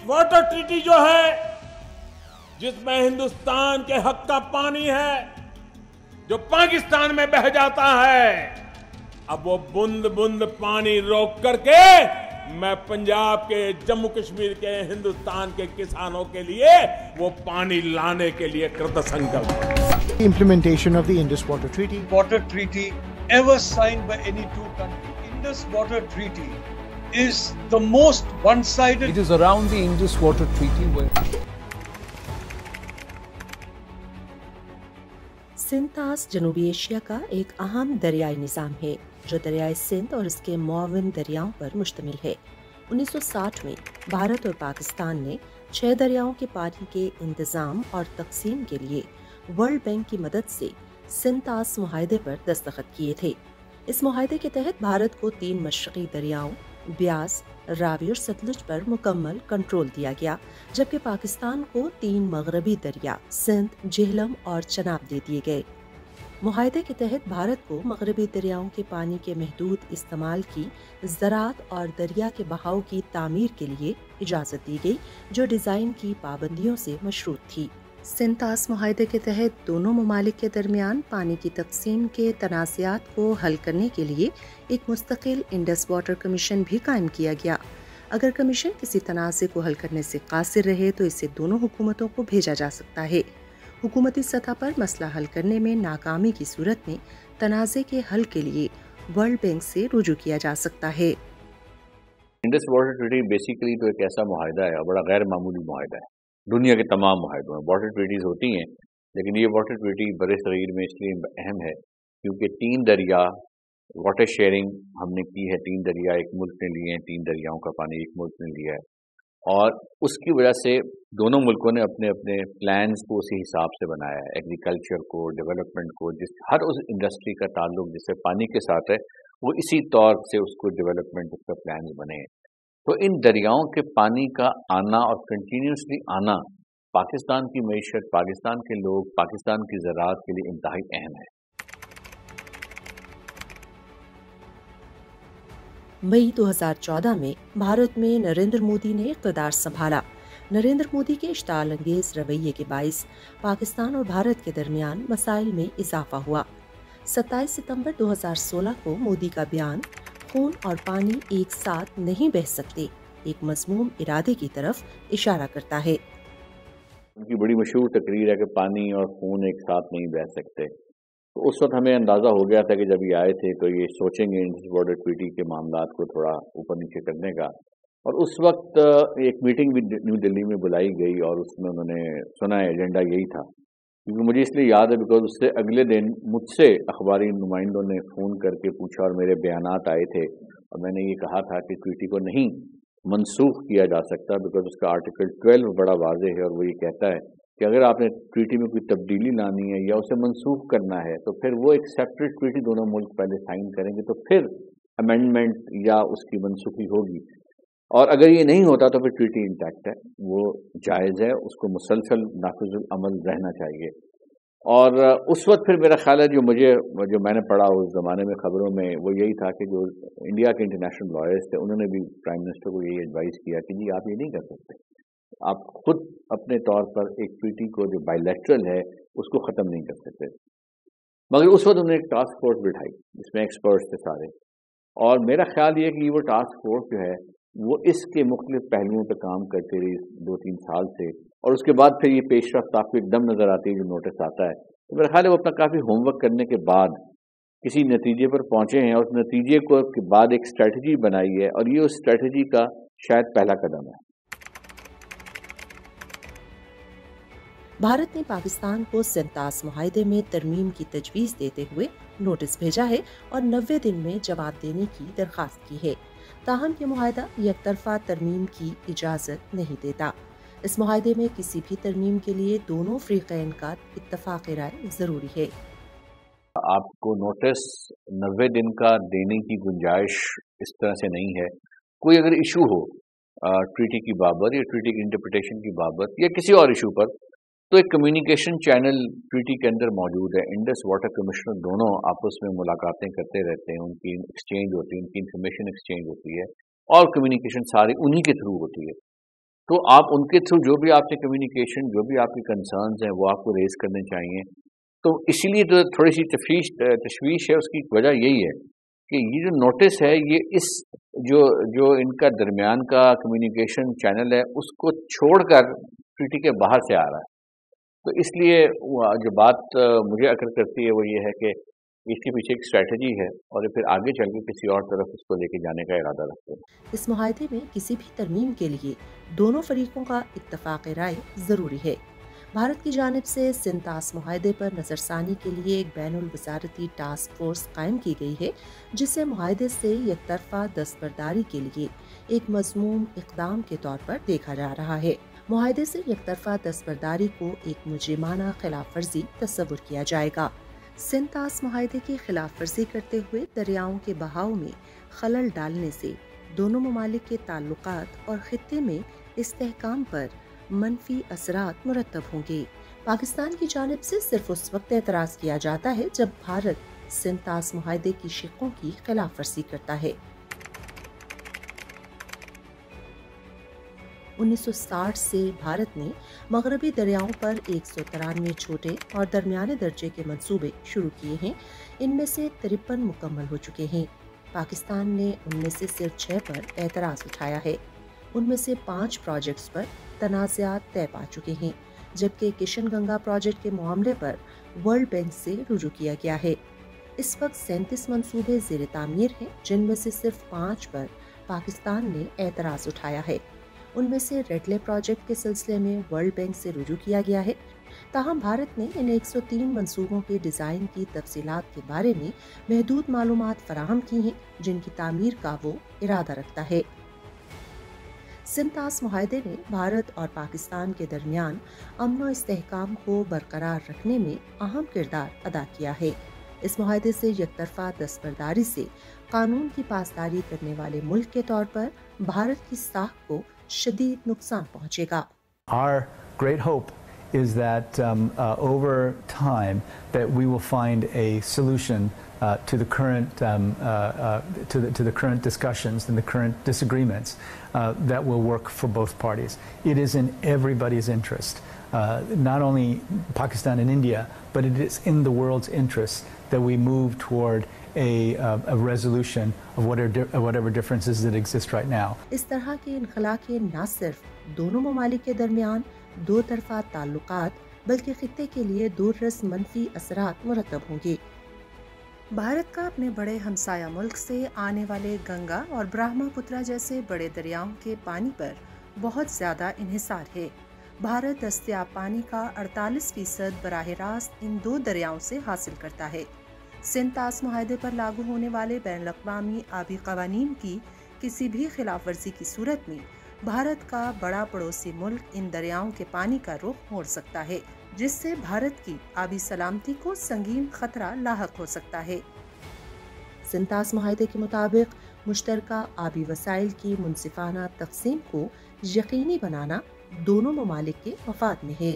Water treaty जो है, जिसमें हिंदुस्तान के हक का पानी है जो पाकिस्तान में बह जाता है, अब वो बूंद बूंद पानी रोक करके मैं पंजाब के, जम्मू कश्मीर के, हिंदुस्तान के किसानों के लिए वो पानी लाने के लिए कृतसंकल्प हूं। Implementation of the Indus Water Treaty. Water treaty ever signed by any two countries. Indus Water Treaty is the most one-sided. It is around the Indus Water Treaty where Sindh जनूबी एशिया का एक अहम दरियाई निज़ाम है जो दरियाई सिंध और इसके मुआविन दरियाओं पर मुश्तमिल है। 1960 में भारत और पाकिस्तान ने 6 दरियाओं के पानी के इंतज़ाम और तकसीम के लिए वर्ल्ड बैंक की मदद से सिंध मुआहदे पर दस्तखत किए थे। इस मुआहदे के तहत भारत को 3 मशरक़ी दरियाओं ब्यास, रावी और सतलुज पर मुकम्मल कंट्रोल दिया गया, जबकि पाकिस्तान को 3 मगरबी दरिया सिंध, झेलम और चनाब दे दिए गए। मुआहदे के तहत भारत को मगरबी दरियाओं के पानी के महदूद इस्तेमाल की ज़राअत और दरिया के बहाव की तामीर के लिए इजाज़त दी गई, जो डिज़ाइन की पाबंदियों से मशरूत थी। सिंध मुआहदे के तहत दोनों ममालिक के दरमियान पानी की तकसीम के तनाज़ात को हल करने के लिए एक मुस्तकिल इंडस वाटर कमीशन भी कायम किया गया। अगर कमीशन किसी तनाज़े को हल करने से कासिर रहे तो इसे दोनों हुकूमतों को भेजा जा सकता है। हुकूमती सतह पर मसला हल करने में नाकामी की सूरत में तनाज़े के हल के लिए वर्ल्ड बैंक से रुजू किया जा सकता है। इंडस वाटर ट्रीटी बेसिकली तो एक ऐसा मुआहदा है और बड़ा गैर मामूली मुआहदा है। दुनिया के तमाम मुआहदों में वाटर ट्रीटीज़ होती हैं, लेकिन ये वाटर ट्रीटी बड़े सगीर में इसलिए अहम है क्योंकि 3 दरिया वाटर शेयरिंग हमने की है। 3 दरिया एक मुल्क ने लिए हैं, 3 दरियाओं का पानी एक मुल्क ने लिया है और उसकी वजह से दोनों मुल्कों ने अपने अपने प्लान्स को उसी हिसाब से बनाया है। एग्रीकल्चर को, डेवलपमेंट को, हर उस इंडस्ट्री का ताल्लुक जिससे पानी के साथ है, वो इसी तौर से उसको डेवलपमेंट, उसका प्लान्स बने हैं। तो इन दरियाओं के पानी का आना और कंटिन्यूसली आना पाकिस्तान की मईशत, पाकिस्तान के लोग, पाकिस्तान की ज़राअत के लिए इंतहाई अहम है। मई 2014 में भारत में नरेंद्र मोदी ने इक़्तिदार संभाला। नरेंद्र मोदी के इश्ताल अंगेज रवैये के बाइस पाकिस्तान और भारत के दरमियान मसाइल में इजाफा हुआ। 27 सितंबर 2016 को मोदी का बयान खून और पानी एक साथ नहीं बह सकते एक मज़मूम इरादे की तरफ इशारा करता है। उनकी बड़ी मशहूर तकरीर है कि पानी और खून एक साथ नहीं बह सकते। तो उस वक्त हमें अंदाज़ा हो गया था कि जब ये आए थे तो ये सोचेंगे इंडस वाटर ट्रीटी के मामलात को थोड़ा ऊपर नीचे करने का। और उस वक्त एक मीटिंग भी न्यू दिल्ली में बुलाई गई और उसमें उन्होंने सुना है एजेंडा यही था। क्योंकि मुझे इसलिए याद है बिकॉज उससे अगले दिन मुझसे अखबारी नुमाइंदों ने फ़ोन करके पूछा और मेरे बयानात आए थे और मैंने ये कहा था कि ट्रीटी को नहीं मनसूख किया जा सकता बिकॉज उसका आर्टिकल 12 बड़ा वाज़ेह है और वो ये कहता है कि अगर आपने ट्रीटी में कोई तब्दीली लानी है या उसे मनसूख करना है तो फिर वो एक सेपरेट ट्रीटी दोनों मुल्क पहले साइन करेंगे, तो फिर अमेंडमेंट या उसकी मनसूखी होगी। और अगर ये नहीं होता तो फिर ट्रीटी इंटैक्ट है, वो जायज़ है, उसको मुसलसल नाफिजुल अमल रहना चाहिए। और उस वक्त फिर मेरा ख्याल है जो मैंने पढ़ा उस ज़माने में ख़बरों में वो यही था कि जो इंडिया के इंटरनेशनल लॉयर्स थे उन्होंने भी प्राइम मिनिस्टर को यही एडवाइस किया कि जी आप ये नहीं कर सकते, आप खुद अपने तौर पर एक ट्रीटी को जो बायलैटरल है उसको ख़त्म नहीं कर सकते। मगर उस वक्त उन्होंने एक टास्क फोर्स बिठाई जिसमें एक्सपर्ट्स थे सारे, और मेरा ख्याल ये कि वो टास्क फोर्स जो है वो इसके मुख्तलिफ पहलुओं पर काम करते रही 2-3 साल से, और उसके बाद फिर ये पेशरफ्त आपको एकदम नज़र आती है जो नोटिस आता है। तो मेरा ख्याल है वो अपना काफ़ी होमवर्क करने के बाद किसी नतीजे पर पहुँचे हैं और उस नतीजे को के बाद एक स्ट्रेटजी बनाई है और ये उस स्ट्रेटजी का शायद पहला कदम है। भारत ने पाकिस्तान को सिंध मुआहदे में तरमीम की तजवीज़ देते हुए नोटिस भेजा है और 90 दिन में जवाब देने की दरख्वास्त की है। ताहम ये मुआहदा एक तरफा तरमीम की इजाज़त नहीं देता। इस मुआहदे में किसी भी तरमीम के लिए दोनों फ़रीक़ैन का इत्तफ़ाक़ राय ज़रूरी है। आपको नोटिस 90 दिन का देने की गुंजाइश इस तरह से नहीं है। कोई अगर इशू हो ट्रीटी की बाबत या ट्रीटी की इंटरप्रिटेशन की बाबत या किसी और इशू पर, तो एक कम्युनिकेशन चैनल ट्रीटी के अंदर मौजूद है। इंडस वाटर कमिश्नर दोनों आपस में मुलाकातें करते रहते हैं, उनकी एक्सचेंज होती है, उनकी इन्फॉर्मेशन एक्सचेंज होती है और कम्युनिकेशन सारी उन्हीं के थ्रू होती है। تو آپ ان کے تھرو جو بھی آپ سے کمیونیکیشن، جو بھی آپ کی کنسرنز ہیں وہ آپ کو ریز کرنے چاہیے. تو اسی لیے تو تھوڑی سی تشویش ہے. اس کی وجہ یہی ہے کہ یہ جو نوٹس ہے یہ اس جو ان کا درمیان کا کمیونیکیشن چینل ہے اس کو چھوڑ کر ٹریٹی کے باہر سے آ رہا ہے. تو اس لیے جو بات مجھے اکر کرتی ہے وہ یہ ہے کہ اس کے پیچھے ایک اسٹریٹجی ہے اور پھر آگے چل کے کسی اور طرف اس کو لے کے جانے کا ارادہ رکھتے ہیں. اس معاہدے میں کسی بھی ترمیم کے لیے دونوں فریقوں کا اتفاق رائے ضروری ہے. بھارت کی جانب سے سنتاس معاہدے پر نظر ثانی کے لیے ایک بین الوزارتی ٹاسک فورس قائم کی گئی ہے جسے معاہدے سے یک طرفہ دستبرداری کے لیے ایک مذموم اقدام کے طور پر دیکھا جا رہا ہے. معاہدے سے یک طرفہ دستبرداری کو ایک مجرمانہ خلاف ورزی تصور کیا جائے گا. سنتاس معاہدے کی خلاف ورزی کرتے ہوئے دریاؤں کے بہاؤ میں خلل ڈالنے سے دونوں ممالک کے تعلقات اور خطے میں استحکام پر منفی اثرات مرتب ہوں گے. پاکستان کی جانب سے صرف اس وقت اعتراض کیا جاتا ہے جب بھارت سنتاس معاہدے کی شقوں کی خلاف ورزی کرتا ہے. 1960 سے بھارت نے مغربی دریاؤں پر 193 چھوٹے اور درمیانے درجے کے منصوبے شروع کیے ہیں. ان میں سے 53 مکمل ہو چکے ہیں. پاکستان نے ان میں سے صرف 6 پر اعتراض اٹھایا ہے. ان میں سے 5 پروجیکٹس پر تنازعات طے پا چکے ہیں، جبکہ کشن گنگا پروجیکٹ کے معاملے پر ورلڈ بینک سے رجوع کیا گیا ہے. اس وقت 37 منصوبے زیر تعمیر ہیں، جن میں سے صرف 5 پر پاکستان نے اعتراض اٹھایا ہے. ان میں سے ریڈلے پروجیکٹ کے سلسلے میں ورلڈ بینک سے رجوع کیا گیا ہے. تاہم بھارت نے ان 103 منصوبوں کے ڈیزائن کی تفصیلات کے بارے میں محدود معلومات فراہم کی ہیں جن کی تعمیر کا وہ ارادہ رکھتا ہے. سنتاس معاہدے نے بھارت اور پاکستان کے درمیان امن و استحکام کو برقرار رکھنے میں اہم کردار ادا کیا ہے. اس معاہدے سے یک طرفہ دستبرداری سے قانون کی پاسداری کرنے والے ملک کے طور پر بھارت کی ساکھ کو شدید نقصان پہنچے گا. Our great hope is that over time that we will find a solution to the current to the current discussions and the current disagreements that will work for both parties. It is in everybody's interest, not only Pakistan and India, but it is in the world's interest that we move toward a resolution of whatever differences that exist right now. اس طرح کے انخلا کے نہ صرف دونوں ممالک کے درمیان دو طرفہ تعلقات بلکہ خطے کے لیے دوررس منفی اثرات مرتب ہوں گے. بھارت کا اپنے بڑے ہمسایہ ملک سے آنے والے گنگا اور برہما پترا جیسے بڑے دریاؤں کے پانی پر بہت زیادہ انحصار ہے. بھارت دستیاب پانی کا 48% براہ راست ان دو دریاؤں سے حاصل کرتا ہے. سنتاس معاہدے پر لاگو ہونے والے بین الاقوامی آبی قوانین کی کسی بھی خلاف ورزی کی صورت میں بھارت کا بڑا پڑوسی ملک ان دریاؤں کے پانی کا رخ موڑ سکتا ہے، جس سے بھارت کی آبی سلامتی کو سنگین خطرہ لاحق ہو سکتا ہے. سنتاس معاہدے کے مطابق مشترکہ آبی وسائل کی منصفانہ تقسیم کو یقینی بنانا دونوں ممالک کے مفاد میں ہے.